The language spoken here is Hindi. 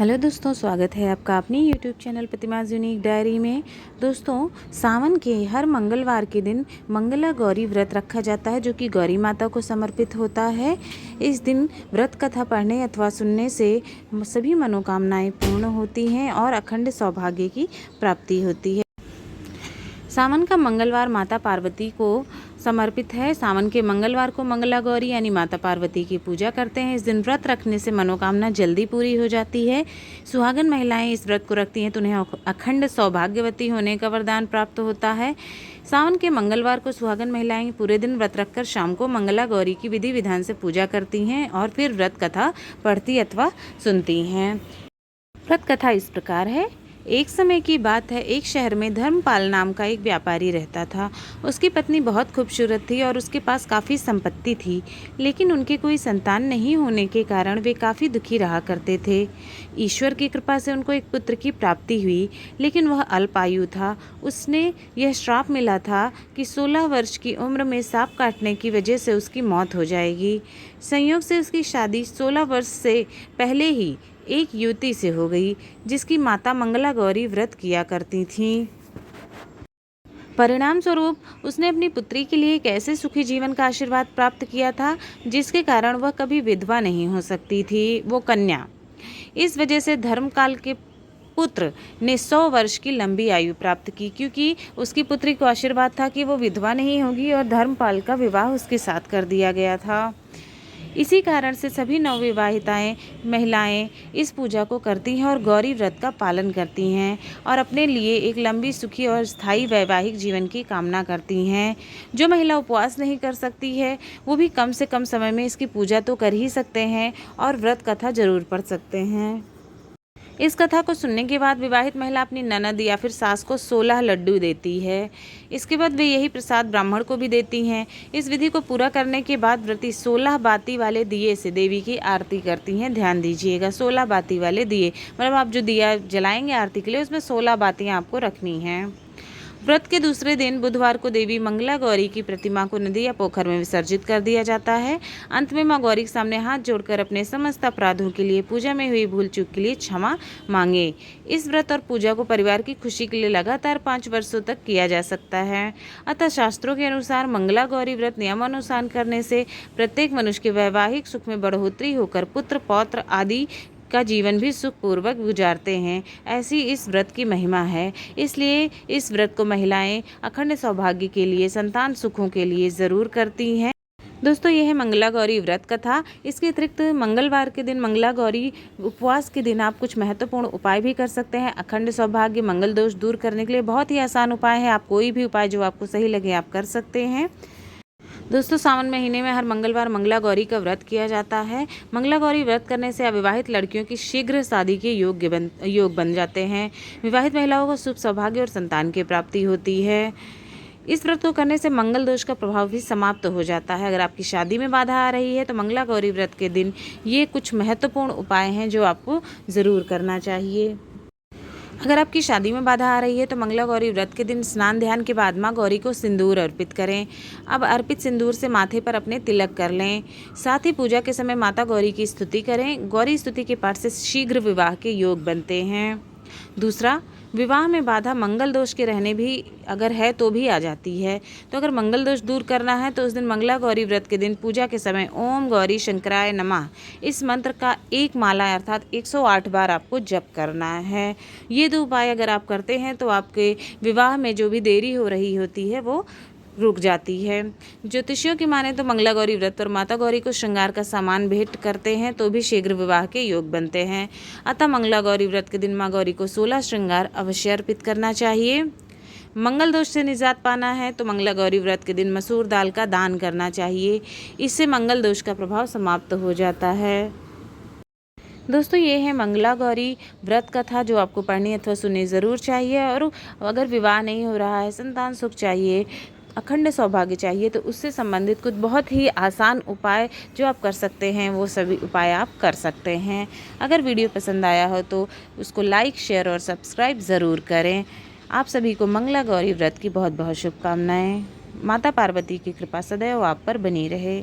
हेलो दोस्तों, स्वागत है आपका अपनी यूट्यूब चैनल प्रतिमाज़ यूनिक डायरी में। दोस्तों, सावन के हर मंगलवार के दिन मंगला गौरी व्रत रखा जाता है, जो कि गौरी माता को समर्पित होता है। इस दिन व्रत कथा पढ़ने अथवा सुनने से सभी मनोकामनाएं पूर्ण होती हैं और अखंड सौभाग्य की प्राप्ति होती है। सावन का मंगलवार माता पार्वती को समर्पित है। सावन के मंगलवार को मंगला गौरी यानी माता पार्वती की पूजा करते हैं। इस दिन व्रत रखने से मनोकामना जल्दी पूरी हो जाती है। सुहागन महिलाएं इस व्रत को रखती हैं तो उन्हें अखंड सौभाग्यवती होने का वरदान प्राप्त होता है। सावन के मंगलवार को सुहागन महिलाएं पूरे दिन व्रत रखकर शाम को मंगला गौरी की विधि विधान से पूजा करती हैं और फिर व्रत कथा पढ़ती अथवा सुनती हैं। व्रत कथा इस प्रकार है। एक समय की बात है, एक शहर में धर्मपाल नाम का एक व्यापारी रहता था। उसकी पत्नी बहुत खूबसूरत थी और उसके पास काफ़ी संपत्ति थी, लेकिन उनके कोई संतान नहीं होने के कारण वे काफ़ी दुखी रहा करते थे। ईश्वर की कृपा से उनको एक पुत्र की प्राप्ति हुई, लेकिन वह अल्पायु था। उसने यह श्राप मिला था कि 16 वर्ष की उम्र में सांप काटने की वजह से उसकी मौत हो जाएगी। संयोग से उसकी शादी 16 वर्ष से पहले ही एक युवती से हो गई, जिसकी माता मंगला गौरी व्रत किया करती थीं। परिणाम स्वरूप उसने अपनी पुत्री के लिए एक ऐसे सुखी जीवन का आशीर्वाद प्राप्त किया था, जिसके कारण वह कभी विधवा नहीं हो सकती थी, वो कन्या। इस वजह से धर्मकाल के पुत्र ने 100 वर्ष की लंबी आयु प्राप्त की, क्योंकि उसकी पुत्री को आशीर्वाद था कि वो विधवा नहीं होगी और धर्मपाल का विवाह उसके साथ कर दिया गया था। इसी कारण से सभी नवविवाहिताएं महिलाएं इस पूजा को करती हैं और गौरी व्रत का पालन करती हैं और अपने लिए एक लंबी, सुखी और स्थायी वैवाहिक जीवन की कामना करती हैं। जो महिला उपवास नहीं कर सकती है, वो भी कम से कम समय में इसकी पूजा तो कर ही सकते हैं और व्रत कथा जरूर पढ़ सकते हैं। इस कथा को सुनने के बाद विवाहित महिला अपनी ननद या फिर सास को 16 लड्डू देती है। इसके बाद वे यही प्रसाद ब्राह्मण को भी देती हैं। इस विधि को पूरा करने के बाद व्रती 16 बाती वाले दिए से देवी की आरती करती हैं। ध्यान दीजिएगा, 16 बाती वाले दिए, मतलब आप जो दिया जलाएंगे आरती के लिए, उसमें 16 बातियाँ आपको रखनी हैं। व्रत के दूसरे दिन बुधवार को देवी मंगला गौरी की प्रतिमा को नदी या पोखर में विसर्जित कर दिया जाता है। अंत में मां गौरी के सामने हाथ जोड़कर अपने समस्त अपराधों के लिए, पूजा में हुई भूल चूक के लिए क्षमा मांगे। इस व्रत और पूजा को परिवार की खुशी के लिए लगातार 5 वर्षों तक किया जा सकता है। अतः शास्त्रों के अनुसार मंगला गौरी व्रत नियमानुसार करने से प्रत्येक मनुष्य के वैवाहिक सुख में बढ़ोतरी होकर पुत्र पौत्र आदि का जीवन भी सुखपूर्वक गुजारते हैं। ऐसी इस व्रत की महिमा है, इसलिए इस व्रत को महिलाएं अखंड सौभाग्य के लिए, संतान सुखों के लिए ज़रूर करती हैं। दोस्तों, यह है मंगला गौरी व्रत कथा। इसके अतिरिक्त मंगलवार के दिन, मंगला गौरी उपवास के दिन आप कुछ महत्वपूर्ण उपाय भी कर सकते हैं। अखंड सौभाग्य, मंगल दोष दूर करने के लिए बहुत ही आसान उपाय है। आप कोई भी उपाय जो आपको सही लगे आप कर सकते हैं। दोस्तों, सावन महीने में हर मंगलवार मंगला गौरी का व्रत किया जाता है। मंगला गौरी व्रत करने से अविवाहित लड़कियों की शीघ्र शादी के योग बन जाते हैं। विवाहित महिलाओं को शुभ सौभाग्य और संतान की प्राप्ति होती है। इस व्रत को करने से मंगल दोष का प्रभाव भी समाप्त हो जाता है। अगर आपकी शादी में बाधा आ रही है तो मंगला गौरी व्रत के दिन ये कुछ महत्वपूर्ण उपाय हैं जो आपको ज़रूर करना चाहिए। अगर आपकी शादी में बाधा आ रही है तो मंगला गौरी व्रत के दिन स्नान ध्यान के बाद माँ गौरी को सिंदूर अर्पित करें। अब अर्पित सिंदूर से माथे पर अपने तिलक कर लें। साथ ही पूजा के समय माता गौरी की स्तुति करें। गौरी स्तुति के पाठ से शीघ्र विवाह के योग बनते हैं। दूसरा, विवाह में बाधा मंगल दोष के रहने भी अगर है तो भी आ जाती है। तो अगर मंगल दोष दूर करना है तो उस दिन मंगला गौरी व्रत के दिन पूजा के समय ओम गौरी शंकराय नमः इस मंत्र का एक माला अर्थात 108 बार आपको जप करना है। ये 2 उपाय अगर आप करते हैं तो आपके विवाह में जो भी देरी हो रही होती है वो रुक जाती है। ज्योतिषियों की माने तो मंगला गौरी व्रत और माता गौरी को श्रृंगार का सामान भेंट करते हैं तो भी शीघ्र विवाह के योग बनते हैं। अतः मंगला गौरी व्रत के दिन माँ गौरी को 16 श्रृंगार अवश्य अर्पित करना चाहिए। मंगल दोष से निजात पाना है तो मंगला गौरी व्रत के दिन मसूर दाल का दान करना चाहिए। इससे मंगल दोष का प्रभाव समाप्त हो जाता है। दोस्तों, ये है मंगला गौरी व्रत कथा जो आपको पढ़नी अथवा सुननी ज़रूर चाहिए। और अगर विवाह नहीं हो रहा है, संतान सुख चाहिए, अखंड सौभाग्य चाहिए, तो उससे संबंधित कुछ बहुत ही आसान उपाय जो आप कर सकते हैं वो सभी उपाय आप कर सकते हैं। अगर वीडियो पसंद आया हो तो उसको लाइक, शेयर और सब्सक्राइब ज़रूर करें। आप सभी को मंगला गौरी व्रत की बहुत बहुत शुभकामनाएँ। माता पार्वती की कृपा सदैव आप पर बनी रहे।